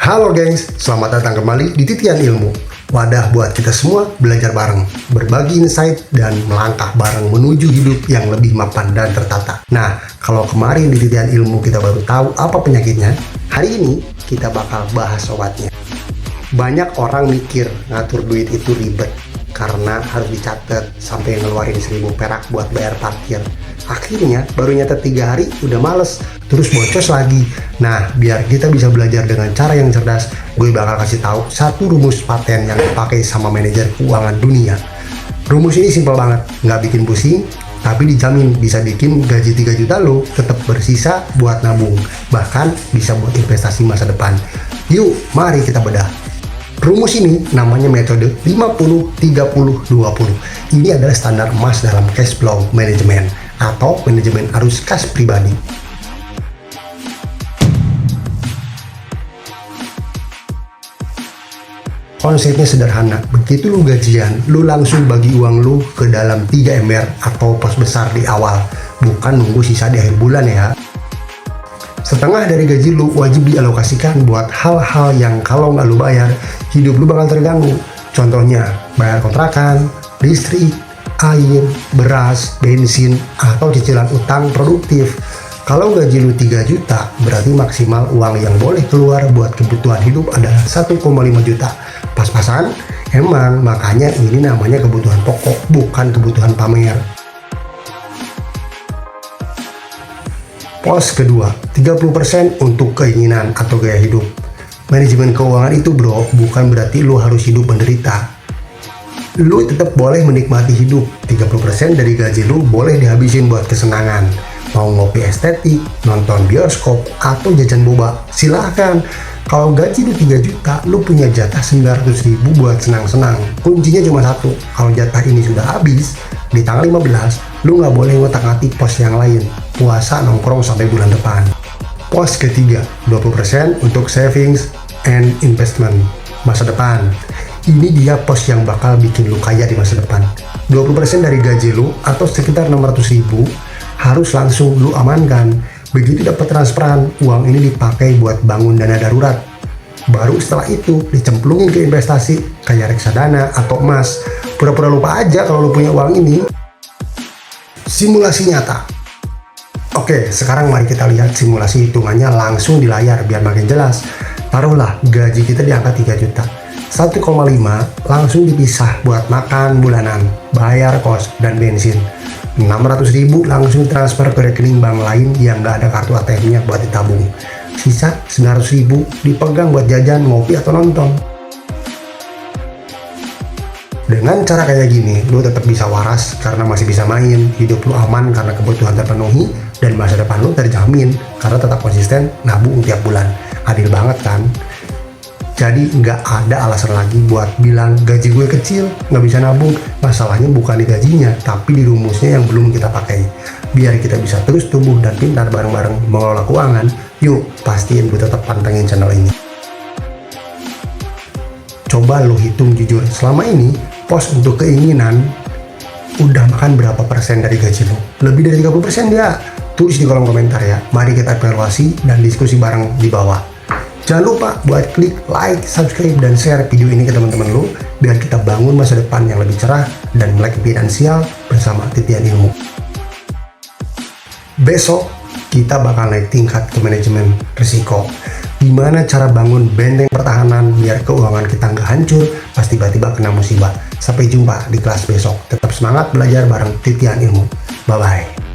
Halo gengs, selamat datang kembali di Titian Ilmu. Wadah buat kita semua belajar bareng, berbagi insight, dan melangkah bareng menuju hidup yang lebih mapan dan tertata. Nah, kalau kemarin di Titian Ilmu kita baru tahu apa penyakitnya, hari ini kita bakal bahas obatnya. Banyak orang mikir ngatur duit itu ribet, karena harus dicatat sampai ngeluarin 1000 perak buat bayar parkir. Akhirnya baru nyatet 3 hari udah males, terus boncos lagi. Nah, biar kita bisa belajar dengan cara yang cerdas, gue bakal kasih tahu satu rumus paten yang dipakai sama manajer keuangan dunia. Rumus ini simpel banget, nggak bikin pusing, tapi dijamin bisa bikin gaji 3 juta lo tetap bersisa buat nabung, bahkan bisa buat investasi masa depan. Yuk, mari kita bedah. Rumus ini namanya metode 50-30-20. Ini adalah standar emas dalam cash flow management atau manajemen arus kas pribadi. Konsepnya sederhana, begitu lu gajian, lu langsung bagi uang lu ke dalam 3 ember atau pos besar di awal, bukan nunggu sisa di akhir bulan ya. Setengah dari gaji lu wajib dialokasikan buat hal-hal yang kalau nggak lu bayar, hidup lu bakal terganggu. Contohnya, bayar kontrakan, listrik, air, beras, bensin, atau cicilan utang produktif. Kalau gaji lu 3 juta, berarti maksimal uang yang boleh keluar buat kebutuhan hidup adalah 1,5 juta. Pas-pasan? Emang, makanya ini namanya kebutuhan pokok, bukan kebutuhan pamer. Pos kedua, 30% untuk keinginan atau gaya hidup. Manajemen keuangan itu bro, bukan berarti lu harus hidup menderita. Lu tetap boleh menikmati hidup. 30% dari gaji lu boleh dihabisin buat kesenangan. Mau ngopi estetik, nonton bioskop, atau jajan boba, silahkan. Kalau gaji lu 3 juta, lu punya jatah 900.000 buat senang-senang. Kuncinya cuma satu, kalau jatah ini sudah habis, di tanggal 15, lu nggak boleh ngotak-ngatik pos yang lain. Puasa nongkrong sampai bulan depan. Pos ketiga, 20% untuk savings and investment masa depan. Ini dia pos yang bakal bikin lu kaya di masa depan. 20% dari gaji lu atau sekitar 600.000 harus langsung lu amankan. Begitu dapat transferan, uang ini dipakai buat bangun dana darurat. Baru setelah itu dicemplungin ke investasi kayak reksadana atau emas. Pura-pura lupa aja kalau lu punya uang ini. Simulasi nyata. Oke, sekarang mari kita lihat simulasi hitungannya langsung di layar biar makin jelas. Taruhlah gaji kita di angka 3 juta. 1,5 langsung dipisah buat makan bulanan, bayar kos dan bensin. 600.000 langsung transfer ke rekening bank lain yang nggak ada kartu ATM-nya buat ditabung. Sisa 900.000 dipegang buat jajan, ngopi atau nonton. Dengan cara kayak gini, lu tetap bisa waras karena masih bisa main, hidup lu aman karena kebutuhan terpenuhi, dan masa depan lu terjamin karena tetap konsisten nabung tiap bulan. Adil banget kan? Jadi nggak ada alasan lagi buat bilang gaji gue kecil, nggak bisa nabung. Masalahnya bukan di gajinya, tapi di rumusnya yang belum kita pakai. Biar kita bisa terus tumbuh dan pintar bareng-bareng mengelola keuangan, yuk pastiin gue tetap pantengin channel ini. Coba lo hitung jujur, selama ini pos untuk keinginan udah makan berapa persen dari gaji lo? Lebih dari 30% ya? Tulis di kolom komentar ya. Mari kita evaluasi dan diskusi bareng di bawah. Jangan lupa buat klik like, subscribe, dan share video ini ke teman-teman lo biar kita bangun masa depan yang lebih cerah dan melek finansial bersama Titian Ilmu. Besok kita bakal naik tingkat ke manajemen risiko. Gimana cara bangun benteng pertahanan biar keuangan kita nggak hancur pas tiba-tiba kena musibah. Sampai jumpa di kelas besok. Tetap semangat belajar bareng Titian Ilmu. Bye-bye.